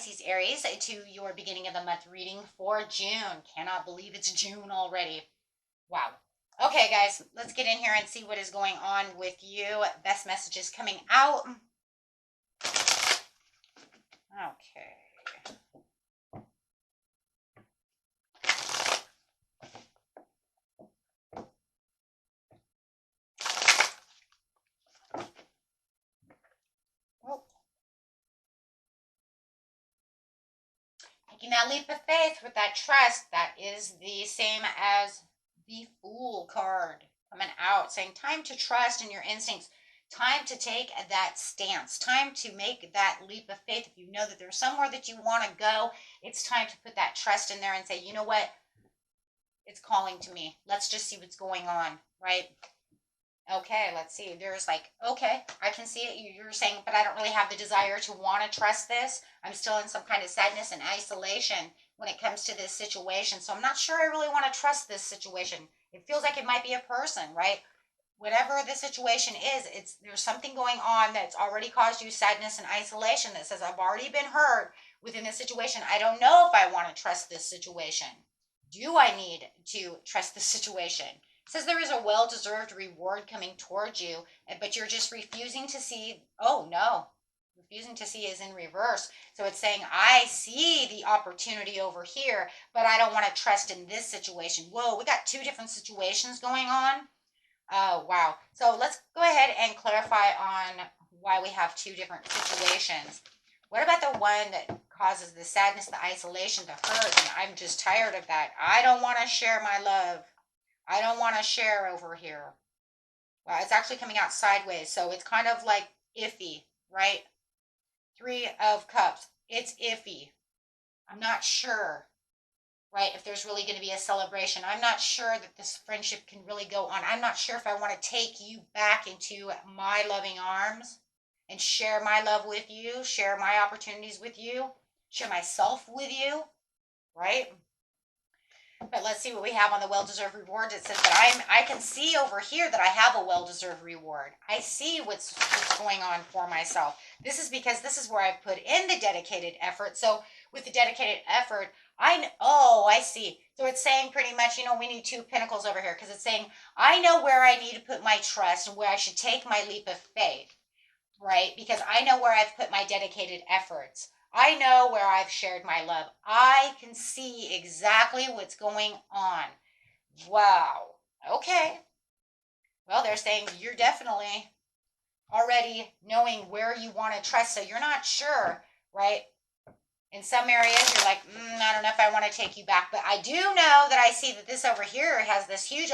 Pisces, Aries, to your beginning of the month reading for June. Cannot believe it's June already. Wow. Okay, guys, let's get in here and see what is going on with you. Best messages coming out. Okay. Taking that leap of faith with that trust, that is the same as the Fool card coming out, saying time to trust in your instincts, time to take that stance, time to make that leap of faith. If you know that there's somewhere that you want to go, it's time to put that trust in there and say, you know what, it's calling to me. Let's just see what's going on, right? Okay, let's see. There's like, okay, I can see it. You're saying, but I don't really have the desire to want to trust this. I'm still in some kind of sadness and isolation when it comes to this situation. So I'm not sure I really want to trust this situation. It feels like it might be a person, right? Whatever the situation is, there's something going on that's already caused you sadness and isolation that says, I've already been hurt within this situation. I don't know if I want to trust this situation. Do I need to trust this situation? It says there is a well-deserved reward coming towards you, but you're just refusing to see. Oh no, refusing to see is in reverse. So it's saying, I see the opportunity over here, but I don't want to trust in this situation. Whoa, we got two different situations going on. Oh, wow. So let's go ahead and clarify on why we have two different situations. What about the one that causes the sadness, the isolation, the hurt? And I'm just tired of that. I don't want to share my love. I don't want to share over here. Well, it's actually coming out sideways, so it's kind of like iffy, right? 3 of Cups. It's iffy. I'm not sure, right, if there's really going to be a celebration. I'm not sure that this friendship can really go on. I'm not sure if I want to take you back into my loving arms and share my love with you, share my opportunities with you, share myself with you, right? But let's see what we have on the well-deserved reward. It says that I can see over here that I have a well-deserved reward. I see what's going on for myself. This is because this is where I've put in the dedicated effort. So with the dedicated effort, I see. So it's saying pretty much, we need 2 pentacles over here because it's saying, I know where I need to put my trust and where I should take my leap of faith, right? Because I know where I've put my dedicated efforts. I know where I've shared my love. I can see exactly what's going on. Wow. Okay. Well, they're saying you're definitely already knowing where you want to trust. So you're not sure, right? In some areas, you're like, I don't know if I want to take you back. But I do know that I see that this over here has this huge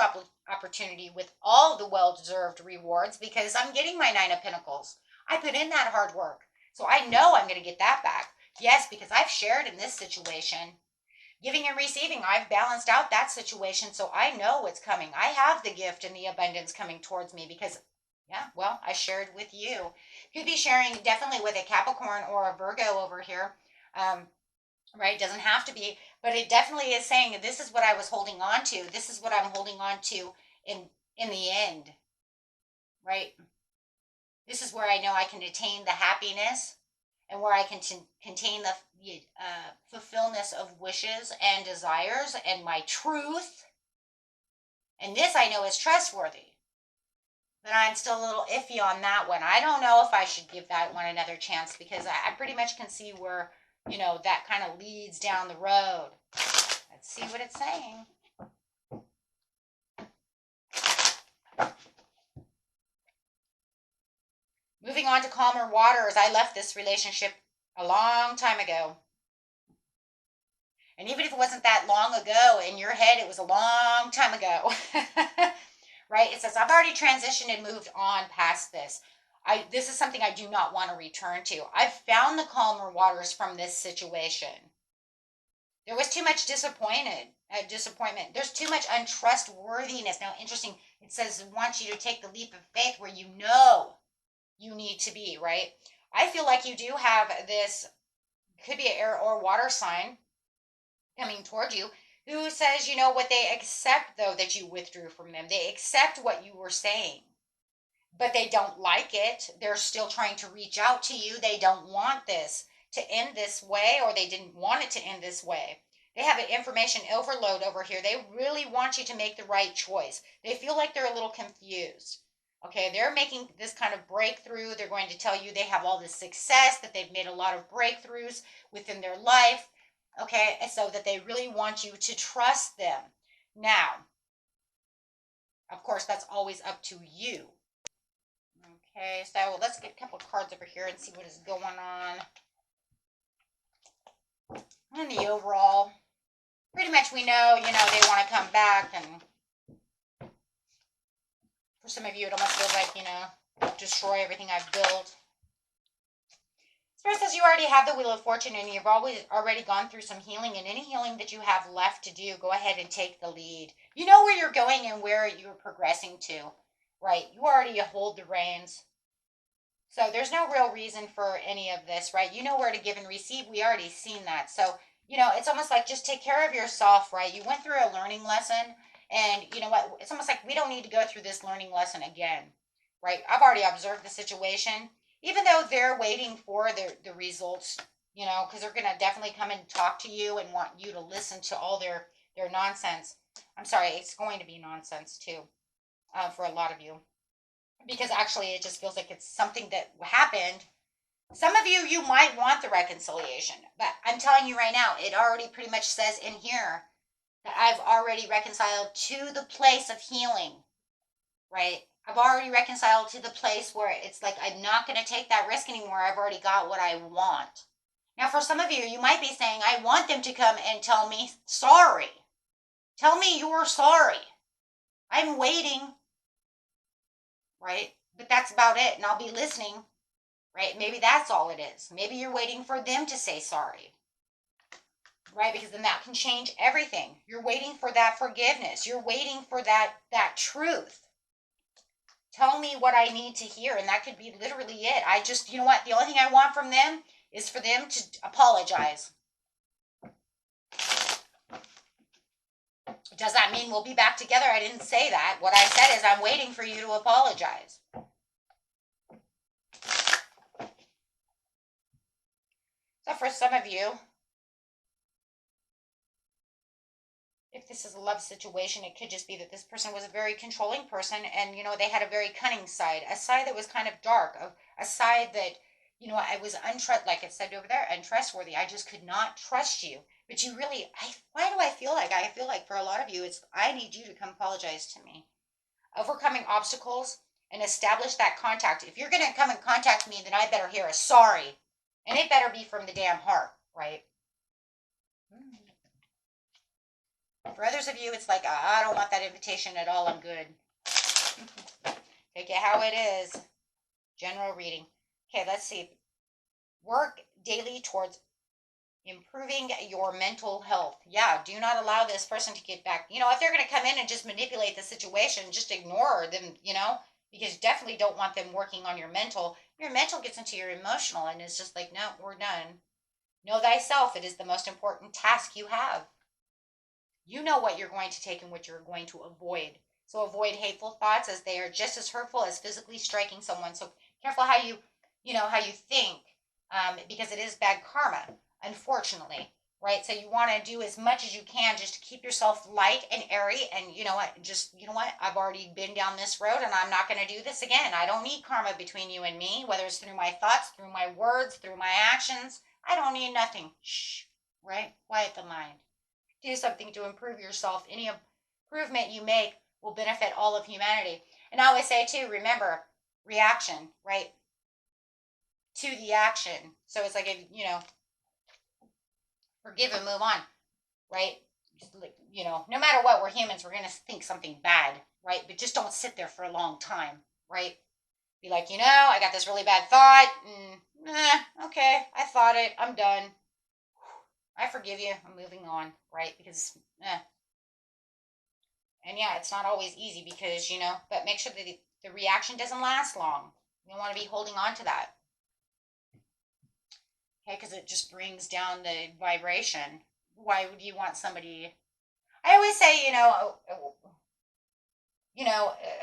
opportunity with all the well-deserved rewards because I'm getting my 9 of Pentacles. I put in that hard work. So I know I'm going to get that back. Yes, because I've shared in this situation. Giving and receiving, I've balanced out that situation. So I know what's coming. I have the gift and the abundance coming towards me because, I shared with you. Could be sharing definitely with a Capricorn or a Virgo over here. Right? Doesn't have to be, but it definitely is saying this is what I was holding on to. This is what I'm holding on to in the end. Right? This is where I know I can attain the happiness and where I can contain the fulfillment of wishes and desires and my truth. And this I know is trustworthy. But I'm still a little iffy on that one. I don't know if I should give that one another chance because I pretty much can see where, that kind of leads down the road. Let's see what it's saying. Moving on to calmer waters. I left this relationship a long time ago. And even if it wasn't that long ago, in your head, it was a long time ago. Right? It says, I've already transitioned and moved on past this. This is something I do not want to return to. I've found the calmer waters from this situation. There was too much disappointment. There's too much untrustworthiness. Now, interesting, it says it wants you to take the leap of faith where you know you need to be, right? I feel like you do have this, could be an air or water sign coming toward you who says, what they accept, though, that you withdrew from them. They accept what you were saying, but they don't like it. They're still trying to reach out to you. They don't want this to end this way, or they didn't want it to end this way. They have an information overload over here. They really want you to make the right choice. They feel like they're a little confused. Okay, they're making this kind of breakthrough. They're going to tell you they have all this success, that they've made a lot of breakthroughs within their life. Okay, and so that they really want you to trust them. Now, of course, that's always up to you. Okay, so let's get a couple of cards over here and see what is going on. In the overall, pretty much we know, they want to come back, and for some of you, it almost feels like, destroy everything I've built. Spirit says you already have the Wheel of Fortune, and you've already gone through some healing, and any healing that you have left to do, go ahead and take the lead. You know where you're going and where you're progressing to, right? You already hold the reins. So there's no real reason for any of this, right? You know where to give and receive. We already seen that. So, it's almost like just take care of yourself, right? You went through a learning lesson, and you know what? It's almost like we don't need to go through this learning lesson again, right? I've already observed the situation, even though they're waiting for the results, because they're going to definitely come and talk to you and want you to listen to all their nonsense. I'm sorry, it's going to be nonsense too, for a lot of you. Because actually it just feels like it's something that happened. Some of you might want the reconciliation, but I'm telling you right now, it already pretty much says in here that I've already reconciled to the place of healing, right? I've already reconciled to the place where it's like, I'm not going to take that risk anymore. I've already got what I want. Now, for some of you, you might be saying, I want them to come and tell me sorry. Tell me you're sorry. I'm waiting. Right? But that's about it. And I'll be listening. Right? Maybe that's all it is. Maybe you're waiting for them to say sorry. Right? Because then that can change everything. You're waiting for that forgiveness. You're waiting for that truth. Tell me what I need to hear. And that could be literally it. I just, you know what? The only thing I want from them is for them to apologize. Does that mean we'll be back together? I didn't say that. What I said is I'm waiting for you to apologize. So for some of you, if this is a love situation, it could just be that this person was a very controlling person, and they had a very cunning side, a side that was kind of dark, a side that I was like it said over there, untrustworthy. I just could not trust you. But you really, why do I feel like for a lot of you, it's I need you to come apologize to me. Overcoming obstacles and establish that contact. If you're going to come and contact me, then I better hear a sorry. And it better be from the damn heart, right? For others of you, it's like, I don't want that invitation at all. I'm good. Take it how it is. General reading. Okay, let's see. Work daily towards improving your mental health. Yeah, do not allow this person to get back. If they're going to come in and just manipulate the situation, just ignore them, because you definitely don't want them working on your mental. Your mental gets into your emotional, and it's just like, no, we're done. Know thyself. It is the most important task you have. You know what you're going to take and what you're going to avoid. So avoid hateful thoughts, as they are just as hurtful as physically striking someone. So careful how you think, because it is bad karma, unfortunately, right? So you want to do as much as you can just to keep yourself light and airy. And I've already been down this road, and I'm not going to do this again. I don't need karma between you and me, whether it's through my thoughts, through my words, through my actions. I don't need nothing. Shh, right? Quiet the mind. Do something to improve yourself. Any improvement you make will benefit all of humanity. And I always say too, remember, reaction, right, to the action. So it's like, forgive and move on, right? No matter what, we're humans, we're going to think something bad, right? But just don't sit there for a long time, right? Be like, I got this really bad thought, and okay, I thought it, I'm done. I forgive you, I'm moving on, right? Because, and yeah, it's not always easy because, but make sure that the reaction doesn't last long. You don't want to be holding on to that. Okay, because it just brings down the vibration. Why would you want somebody? I always say,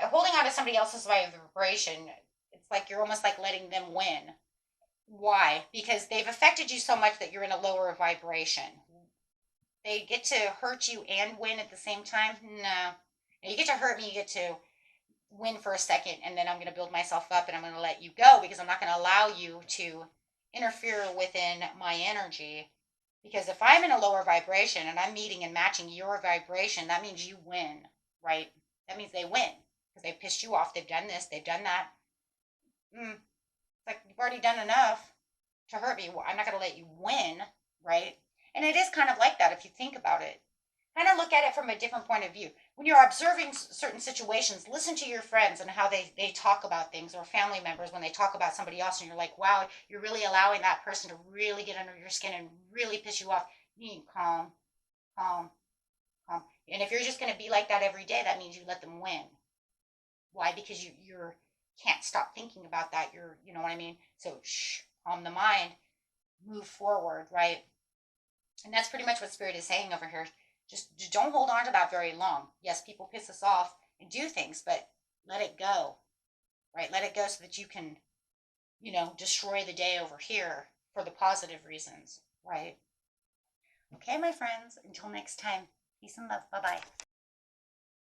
holding on to somebody else's vibration, it's like you're almost like letting them win. Why? Because they've affected you so much that you're in a lower vibration. They get to hurt you and win at the same time? No. You get to hurt me, you get to win for a second, and then I'm going to build myself up and I'm going to let you go because I'm not going to allow you to interfere within my energy. Because if I'm in a lower vibration and I'm meeting and matching your vibration, that means you win, right? That means they win because they pissed you off. They've done this, they've done that. It's like, you've already done enough to hurt me. Well, I'm not going to let you win, right? And it is kind of like that if you think about it. Kind of look at it from a different point of view. When you're observing certain situations, listen to your friends and how they talk about things, or family members when they talk about somebody else, and you're like, wow, you're really allowing that person to really get under your skin and really piss you off. You need calm, calm, calm. And if you're just going to be like that every day, that means you let them win. Why? Because you're can't stop thinking about that. You know what I mean? So shh, calm the mind, move forward, right? And that's pretty much what Spirit is saying over here. Just don't hold on to that very long. Yes, people piss us off and do things, but let it go, right? Let it go so that you can, destroy the day over here for the positive reasons, right? Okay, my friends, until next time, peace and love. Bye bye.